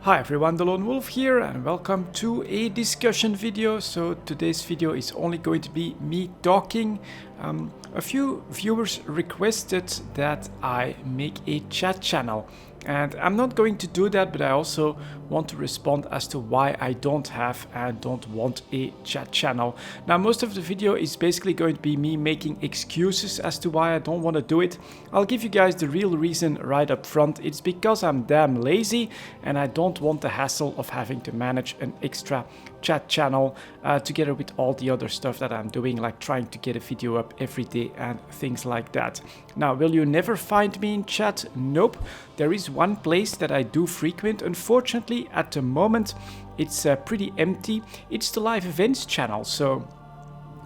Hi everyone, delonewolf here and welcome to a discussion video. So today's video is only going to be me talking. A few viewers requested that I make a chat channel, and I'm not going to do that, but I also want to respond as to why I don't have and don't want a chat channel. Now, most of the video is basically going to be me making excuses as to why I don't want to do it. I'll give you guys the real reason right up front. It's because I'm damn lazy and I don't want the hassle of having to manage an extra chat channel together with all the other stuff that I'm doing, like trying to get a video up every day and things like that. Now, will you never find me in chat? Nope. There is one place that I do frequent. Unfortunately, at the moment, it's pretty empty. It's the live events channel. So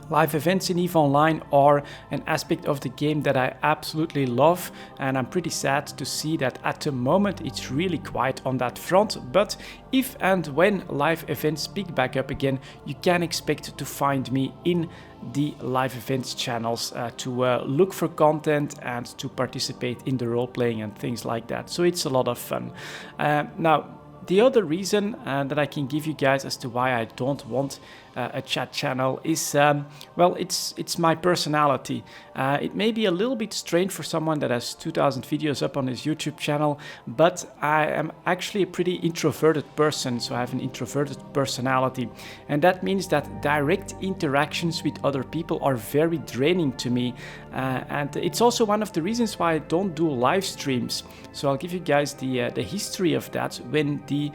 live events in EVE Online are an aspect of the game that I absolutely love, and I'm pretty sad to see that at the moment it's really quiet on that front. But if and when live events pick back up again, you can expect to find me in the live events channels to look for content and to participate in the role playing and things like that. So it's a lot of fun. Now, the other reason that I can give you guys as to why I don't want a chat channel is, well, it's my personality. It may be a little bit strange for someone that has 2,000 videos up on his YouTube channel, but I am actually a pretty introverted person, so I have an introverted personality. And that means that direct interactions with other people are very draining to me. And it's also one of the reasons why I don't do live streams. So I'll give you guys the history of that. When the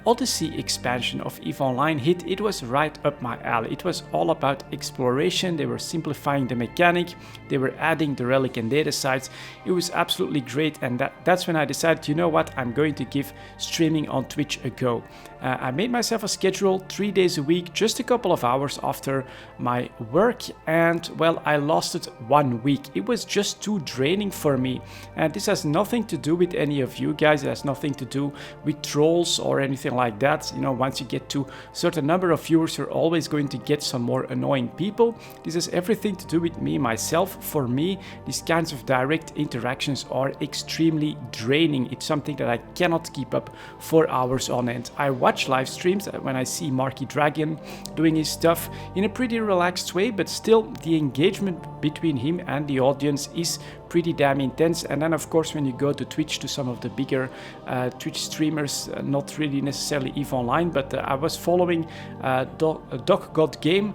Odyssey expansion of EVE Online hit, it was right up my alley. It was all about exploration. They were simplifying the mechanic. They were adding the relic and data sites. It was absolutely great, and that's when I decided, you know what, I'm going to give streaming on Twitch a go. I made myself a schedule 3 days a week, just a couple of hours after my work, and well, I lasted 1 week. It was just too draining for me, and this has nothing to do with any of you guys. It has nothing to do with trolls or anything like that. You know, once you get to a certain number of viewers, you're always going to get some more annoying people. This has everything to do with me myself. For me, these kinds of direct interactions are extremely draining. It's something that I cannot keep up for hours on end. I watch live streams when I see Marky Dragon doing his stuff in a pretty relaxed way, but still the engagement between him and the audience is pretty damn intense. And then of course when you go to Twitch, to some of the bigger Twitch streamers, not really necessarily EVE Online, but I was following Doc God Game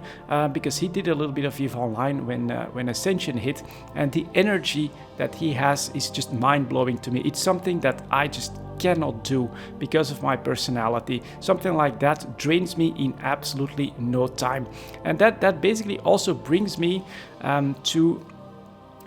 because he did a little bit of EVE Online when Ascension hit, and the energy that he has is just mind-blowing to me. It's something that I just cannot do because of my personality. Something like that drains me in absolutely no time. And that basically also brings me to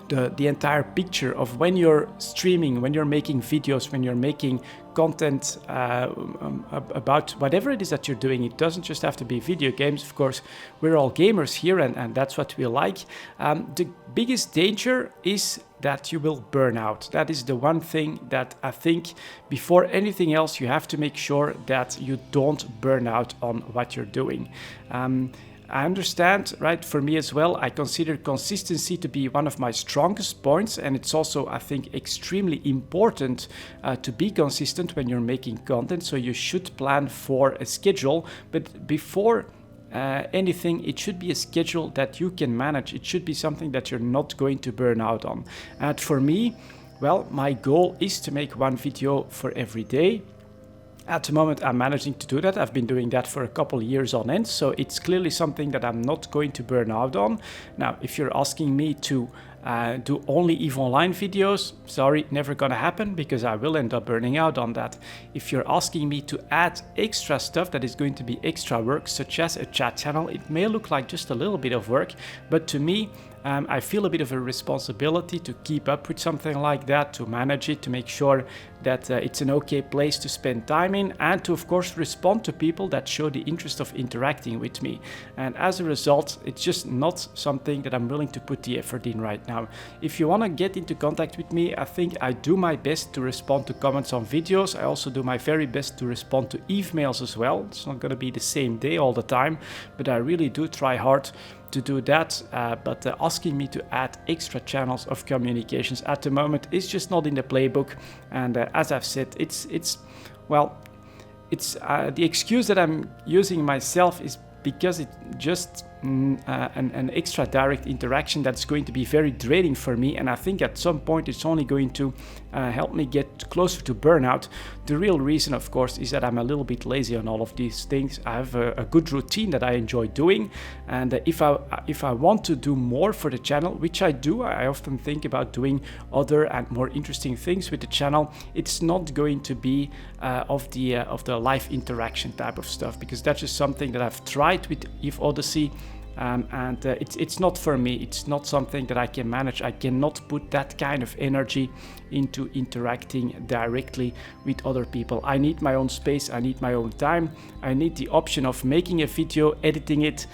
the entire picture of when you're streaming, when you're making videos, when you're making content about whatever it is that you're doing. It doesn't just have to be video games. Of course, we're all gamers here, and that's what we like. The biggest danger is that you will burn out. That is the one thing that I think before anything else, you have to make sure that you don't burn out on what you're doing. I understand, right? For me as well, I consider consistency to be one of my strongest points, and it's also, I think, extremely important to be consistent when you're making content. So you should plan for a schedule, but before anything, it should be a schedule that you can manage. It should be something that you're not going to burn out on. And for me, well, my goal is to make one video for every day. At the moment, I'm managing to do that. I've been doing that for a couple of years on end, so it's clearly something that I'm not going to burn out on. Now, if you're asking me to do only EVE Online videos, sorry, never gonna happen, because I will end up burning out on that. If you're asking me to add extra stuff that is going to be extra work, such as a chat channel, it may look like just a little bit of work, but to me, I feel a bit of a responsibility to keep up with something like that, to manage it, to make sure that it's an okay place to spend time in, and to, of course, respond to people that show the interest of interacting with me. And as a result, it's just not something that I'm willing to put the effort in right now. If you want to get into contact with me, I think I do my best to respond to comments on videos. I also do my very best to respond to EVE mails as well. It's not going to be the same day all the time, but I really do try hard to do that, but asking me to add extra channels of communications at the moment is just not in the playbook. And as I've said, it's well, it's the excuse that I'm using myself is because it's just an extra direct interaction that's going to be very draining for me, and I think at some point it's only going to help me get closer to burnout. The real reason, of course, is that I'm a little bit lazy on all of these things. I have a good routine that I enjoy doing, and if I want to do more for the channel, which I do, I often think about doing other and more interesting things with the channel. It's not going to be of the live interaction type of stuff, because that's just something that I've tried with Eve Odyssey. It's not for me. It's not something that I can manage. I cannot put that kind of energy into interacting directly with other people. I need my own space. I need my own time. I need the option of making a video, editing it,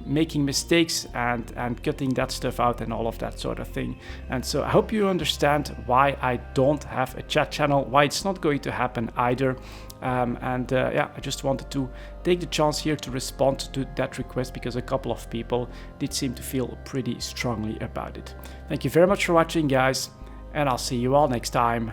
making mistakes and cutting that stuff out and all of that sort of thing. And so I hope you understand why I don't have a chat channel, why it's not going to happen either. Yeah, I just wanted to take the chance here to respond to that request, because a couple of people did seem to feel pretty strongly about it. Thank you very much for watching, guys, and I'll see you all next time.